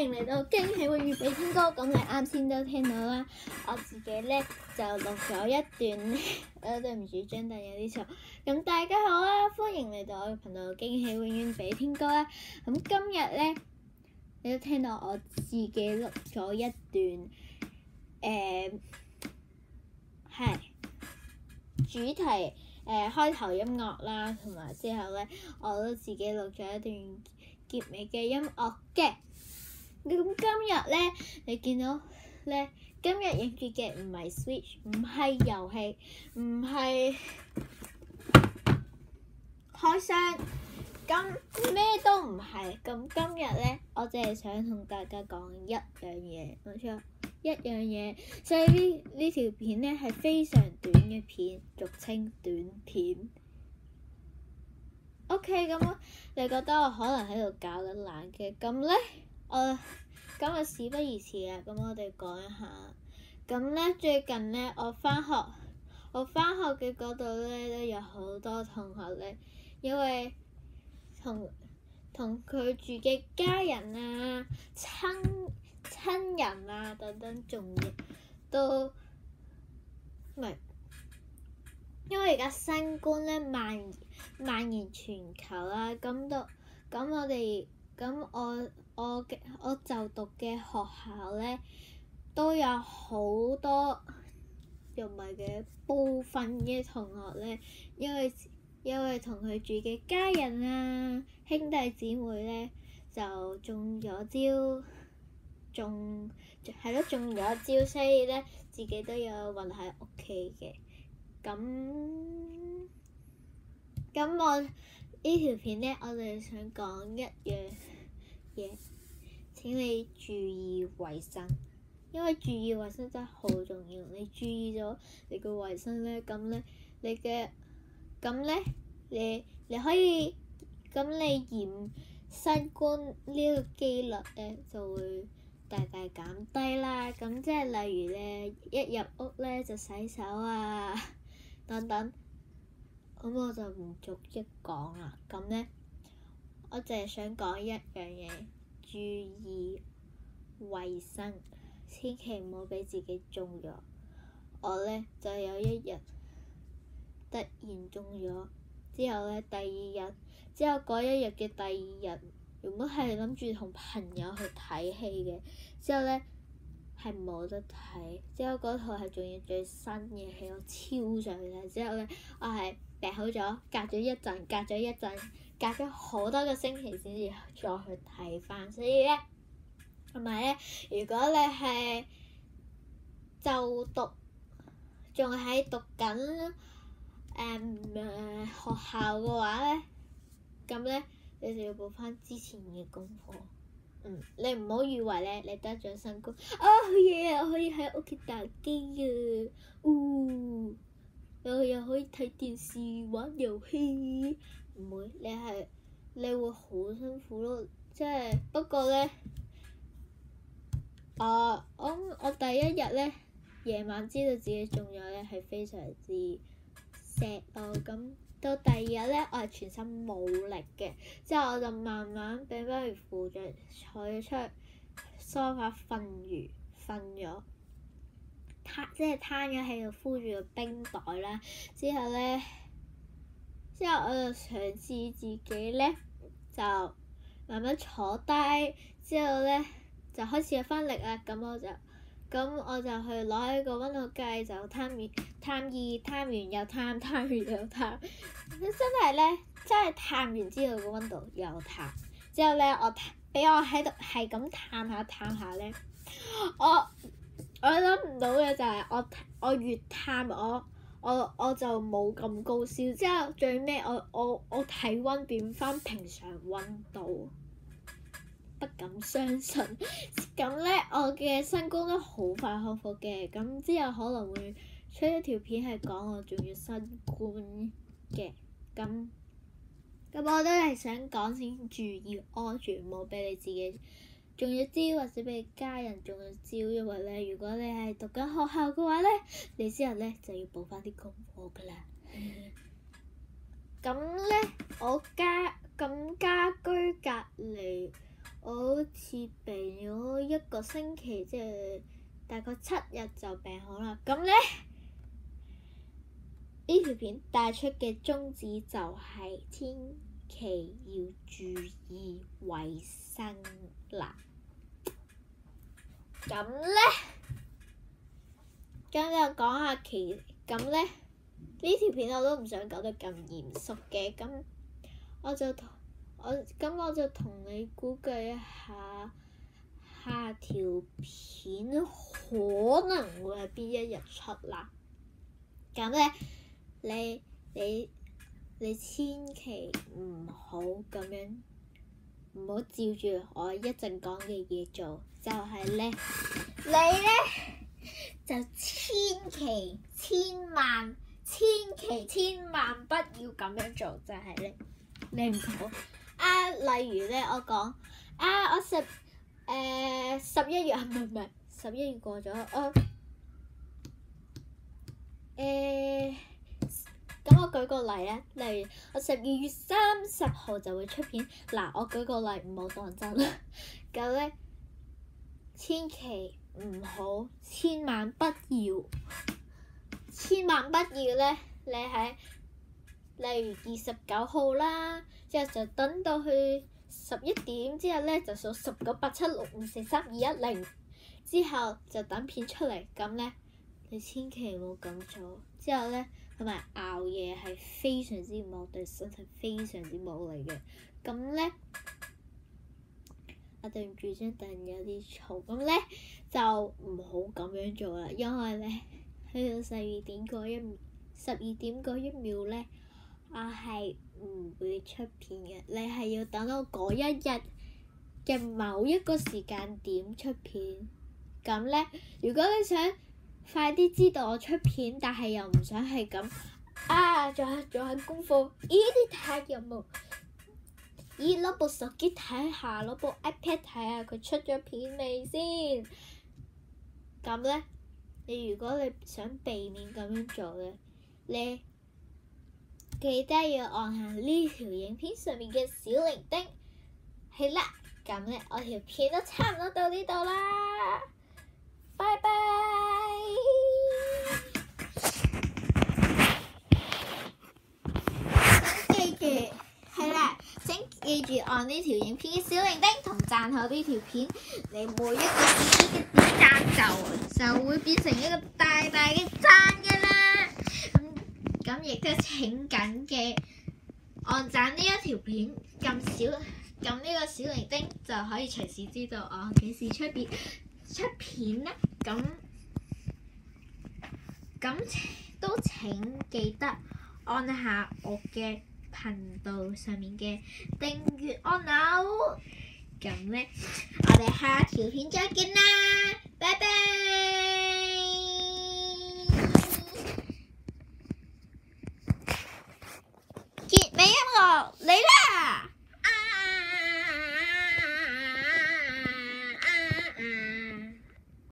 迎嚟到驚喜永遠比天高。咁你啱先都聽到啦，我自己咧就錄咗一段，對唔住張凳有啲嘈。咁大家好啊，歡迎嚟到我嘅頻道驚喜永遠比天高啦。咁今日咧，你都聽到我自己錄咗一段，係主題開頭音樂啦，同埋之後咧，我都自己錄咗一段結尾嘅音樂嘅。咁今日咧，你見到咧，今日影住嘅唔係 Switch， 唔係遊戲，唔係開箱，咁咩都唔係。咁今日咧，我淨係想同大家講一樣嘢，冇錯，一樣嘢。所以呢條片咧係非常短嘅片，俗稱短片。OK，咁你覺得我可能喺度搞緊懶嘅，咁咧咁啊事不宜遲啊，咁我哋講一下。咁咧最近咧我返學嘅嗰度咧都有好多同學咧，因為同佢住嘅家人啊、親人啊等等重要都唔係，因為而家新冠咧蔓延全球啦，我就讀嘅學校咧都有好多，又唔係嘅部分嘅同學咧，因為同佢住嘅家人啊、兄弟姊妹咧就中咗招，所以咧自己都有韞喺屋企嘅。咁我呢條片咧，我哋想講一樣嘢，請你注意衞生，因為注意衞生真係好重要。你注意咗你個衞生咧，你可以，咁你染新冠呢個機率咧就會大大減低啦。咁即係例如咧，一入屋咧就洗手啊等等。咁我就唔逐一講啦。咁咧，我淨係想講一樣嘢，注意衞生，千祈唔好俾自己中咗。我咧就有一日突然中咗，之後咧嗰一日嘅第二日，原本係諗住同朋友去睇戲嘅，之後咧係冇得睇。之後嗰套係仲要最新嘅戲，我超想去睇。之後咧，我係訂好咗，隔咗好多個星期先至再去睇翻。所以咧，同埋咧，如果你係就讀，仲喺讀緊學校嘅話咧，咁咧你就要補翻之前嘅功課。你唔好以為咧你得咗新冠好嘢啊！我可以喺屋企打機啊，又可以睇電視玩遊戲，唔會，你會好辛苦咯。即係不過咧，我第一日咧夜晚知道自己中咗咧係非常之 sad 咯。咁到第二日咧，我係全身冇力嘅，之後我就慢慢俾媽咪扶著坐咗出去梳化瞓咗，即係攤咗喺度敷住個冰袋啦。之後我就嘗試自己咧就慢慢坐低，之後咧就開始有翻力啦。咁我就去攞一個溫度計，就探完又探，探完又探。真係探完之後個溫度又探。之後咧，我喺度係咁探下咧，我諗唔到嘅就係我越探我就冇咁高燒。之後最尾我體溫變翻平常溫度。不敢相信，咁咧我嘅新冠都好快康復嘅。咁之後可能會出一條片係講我中咗新冠嘅。咁我都係想講先，注意安全，唔好俾你自己中咗招，或者俾家人中咗招。因為咧，如果你係讀緊學校嘅話咧，你之後咧就要補翻啲功課噶啦。咁咧，家居隔離，我好似病咗1個星期，即係大概7日就病好啦。咁咧呢條片帶出嘅宗旨就係千祈要注意衞生啦。咁咧，就講下咁咧呢條片我都唔想講得咁嚴肅嘅，咁我就同你估計一下，下條片可能會係邊一日出啦。咁咧，你千祈唔好咁樣，唔好照住我一陣講嘅嘢做，就係咧，你咧就千萬不要咁樣做，就係咧，你唔好例如咧，我講我11月唔係11月過咗，咁我舉個例咧，例如我12月30號就會出片，嗱我舉個例，唔好當真啦。咁咧，千祈唔好，千萬不要咧，你喺例如29號啦，之後就等到去11點之後咧，就數10、9、8、7、6、5、4、3、2、1、0，之後就等片出嚟。咁咧，你千祈唔好咁做。之後咧，同埋熬夜係非常之唔好，對身體非常之冇利嘅。咁咧，我對唔住張凳有啲嘈，咁咧就唔好咁樣做啦，因為咧去到12點嗰一秒咧，我係唔會出片嘅。你係要等到嗰一日嘅某一個時間點出片。咁咧，如果你想快啲知道我出片，但係又唔想係咁做下功課，啲睇下有冇，攞部手機睇下，攞部 iPad 睇下佢出咗片未先。咁咧，如果你想避免咁樣做咧，你記得要按下呢條影片上面嘅小鈴鐺。係啦，咁咧我條片都差唔多到呢度啦，拜拜。記住按呢條影片嘅小鈴鐺同讚好呢條片，你每一個自己嘅點讚就會變成一個大大嘅讚㗎啦。咁亦都請緊嘅按讚呢一條片，撳呢個小鈴鐺就可以隨時知道我幾時出片啦。咁都請記得按下我嘅頻道上面嘅訂閱按鈕。咁咧，我哋下條片再見啦，拜拜。